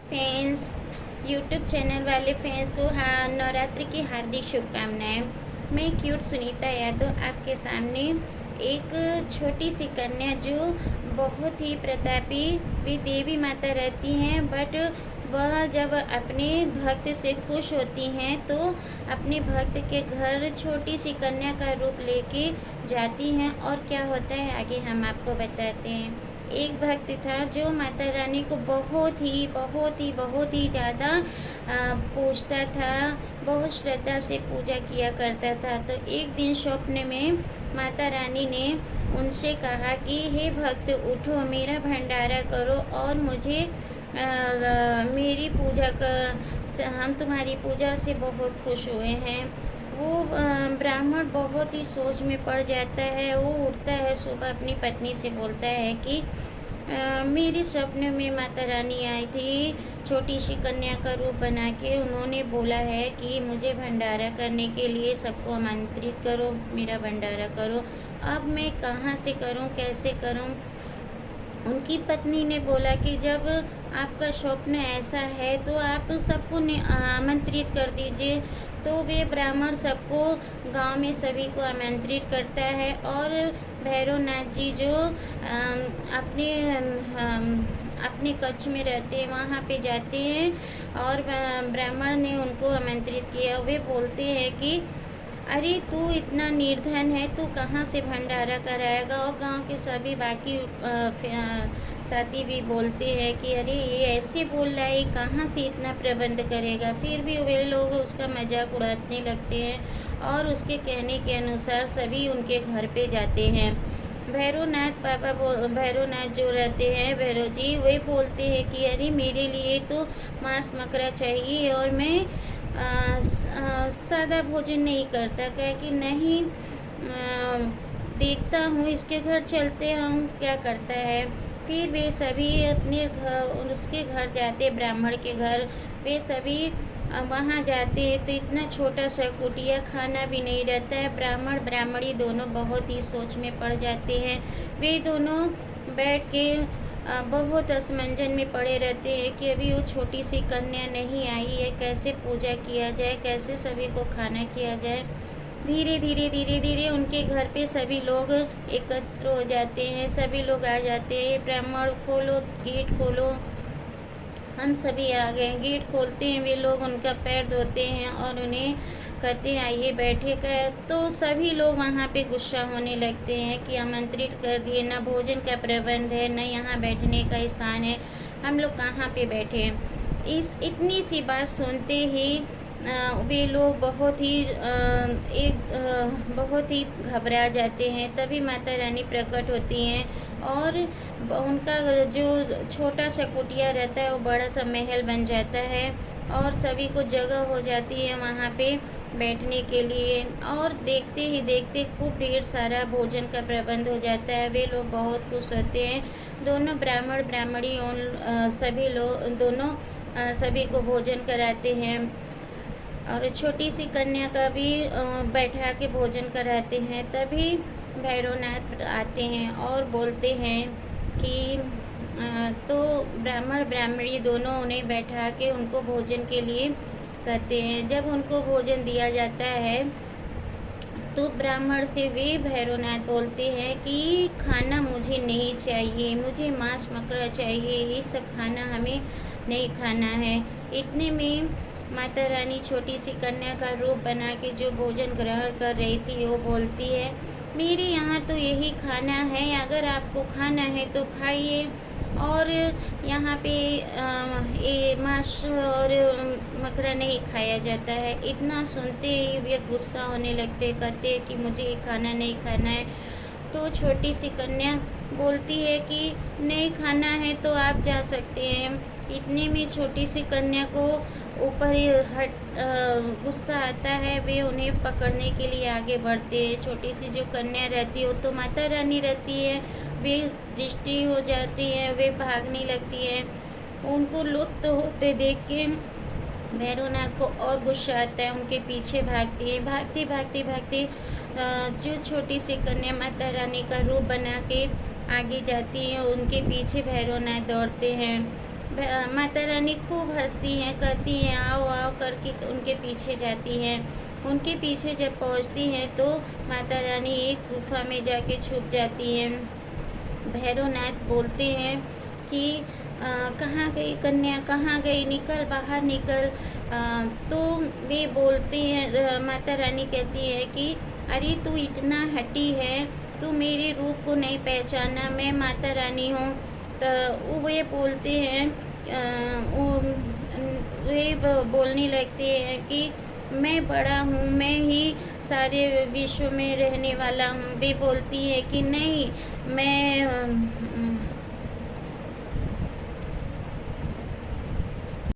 Friends, YouTube channel वाले friends को हाँ नवरात्रि की हार्दिक शुभकामनाएं। मैं क्यूट सुनीता यादव आपके सामने एक छोटी सी कन्या जो बहुत ही प्रतापी भी देवी माता रहती हैं, बट वह जब अपने भक्त से खुश होती हैं तो अपने भक्त के घर छोटी सी कन्या का रूप लेके जाती हैं। और क्या होता है आगे हम आपको बताते हैं। एक भक्त था जो माता रानी को बहुत ही ज़्यादा पूजता था, बहुत श्रद्धा से पूजा किया करता था। तो एक दिन स्वप्न में माता रानी ने उनसे कहा कि हे भक्त उठो, मेरा भंडारा करो और मुझे मेरी पूजा का हम तुम्हारी पूजा से बहुत खुश हुए हैं। वो ब्राह्मण बहुत ही सोच में पड़ जाता है। वो उठता है सुबह, अपनी पत्नी से बोलता है कि मेरे स्वप्न में माता रानी आई थी छोटी सी कन्या का रूप बना के। उन्होंने बोला है कि मुझे भंडारा करने के लिए सबको आमंत्रित करो, मेरा भंडारा करो। अब मैं कहाँ से करूँ, कैसे करूँ? उनकी पत्नी ने बोला कि जब आपका स्वप्न ऐसा है तो आप सबको आमंत्रित कर दीजिए। तो वे ब्राह्मण सबको, गांव में सभी को आमंत्रित करता है और भैरवनाथ जी जो अपने अपने कक्ष में रहते हैं वहाँ पे जाते हैं और ब्राह्मण ने उनको आमंत्रित किया। वे बोलते हैं कि अरे तू इतना निर्धन है, तू कहाँ से भंडारा कराएगा? और गांव के सभी बाकी साथी भी बोलते हैं कि अरे ये ऐसे बोल रहा है, कहाँ से इतना प्रबंध करेगा? फिर भी वे लोग उसका मजाक उड़ाने लगते हैं और उसके कहने के अनुसार सभी उनके घर पे जाते हैं। भैरवनाथ जो रहते हैं, भैरव जी, वे बोलते हैं कि अरे मेरे लिए तो मांस मकरा चाहिए और मैं सादा भोजन नहीं करता। क्या कि नहीं, देखता हूँ इसके घर चलते हम क्या करता है। फिर वे सभी अपने घर, उसके घर जाते, ब्राह्मण के घर। वे सभी वहाँ जाते हैं तो इतना छोटा सा कुटिया, खाना भी नहीं रहता है। ब्राह्मण ब्राह्मणी दोनों बहुत ही सोच में पड़ जाते हैं। वे दोनों बैठ के बहुत असमंजन में पड़े रहते हैं कि अभी वो छोटी सी कन्या नहीं आई है, कैसे पूजा किया जाए, कैसे सभी को खाना किया जाए। धीरे धीरे उनके घर पे सभी लोग एकत्र हो जाते हैं, सभी लोग आ जाते हैं। ब्राह्मण खोलो, गेट खोलो। हम सभी आ गए। गेट खोलते हैं, वे लोग उनका पैर धोते हैं और उन्हें कहते हैं आइए बैठे कर। तो सभी लोग वहाँ पे गुस्सा होने लगते हैं कि आमंत्रित कर दिए, ना भोजन का प्रबंध है, न यहाँ बैठने का स्थान है, हम लोग कहाँ पे बैठे हैं? इस इतनी सी बात सुनते ही वे लोग बहुत ही घबरा जाते हैं। तभी माता रानी प्रकट होती हैं और उनका जो छोटा सा कुटिया रहता है वो बड़ा सा महल बन जाता है और सभी को जगह हो जाती है वहाँ पे बैठने के लिए। और देखते ही देखते खूब ढेर सारा भोजन का प्रबंध हो जाता है। वे लोग बहुत खुश होते हैं। दोनों ब्राह्मण ब्राह्मणी सभी लोग दोनों सभी को भोजन कराते हैं और छोटी सी कन्या का भी बैठा के भोजन कराते हैं। तभी भैरवनाथ आते हैं और बोलते हैं कि तो ब्राह्मण ब्राह्मणी दोनों उन्हें बैठा के उनको भोजन के लिए कहते हैं। जब उनको भोजन दिया जाता है तो ब्राह्मण से वे भैरवनाथ बोलते हैं कि खाना मुझे नहीं चाहिए, मुझे मांस मकड़ा चाहिए, ये सब खाना हमें नहीं खाना है। इतने में माता रानी छोटी सी कन्या का रूप बना के जो भोजन ग्रहण कर रही थी वो बोलती है मेरे यहाँ तो यही खाना है, अगर आपको खाना है तो खाइए। और यहाँ पे ये मांस और मकड़ा नहीं खाया जाता है। इतना सुनते ही वे गुस्सा होने लगते, कहते कि मुझे ये खाना नहीं खाना है। तो छोटी सी कन्या बोलती है कि नहीं खाना है तो आप जा सकते हैं। इतने में छोटी सी कन्या को ऊपर ही गुस्सा आता है। वे उन्हें पकड़ने के लिए आगे बढ़ते हैं। छोटी सी जो कन्या रहती है वो तो माता रानी रहती है, वे दृष्टि हो जाती हैं, वे भागने लगती हैं। उनको लुप्त होते देख के भैरवनाथ को और गुस्सा आता है, उनके पीछे भागती है। भागते जो छोटी सी कन्या माता रानी का रूप बना के आगे जाती है, उनके पीछे भैरवनाथ दौड़ते हैं। माता रानी खूब हँसती हैं, कहती हैं आओ आओ करके उनके पीछे जाती हैं। उनके पीछे जब पहुँचती हैं तो माता रानी एक गुफ़ा में जाके छुप जाती हैं। भैरवनाथ बोलते हैं कि कहाँ गई कन्या, कहाँ गई, निकल बाहर निकल। तो वे बोलते हैं, माता रानी कहती है कि अरे तू इतना हठी है, तू मेरे रूप को नहीं पहचाना, मैं माता रानी हूँ। तो वे बोलते हैं, वे बोलने लगते हैं कि मैं बड़ा हूँ, मैं ही सारे विश्व में रहने वाला हूँ। वे बोलती हैं कि नहीं, मैं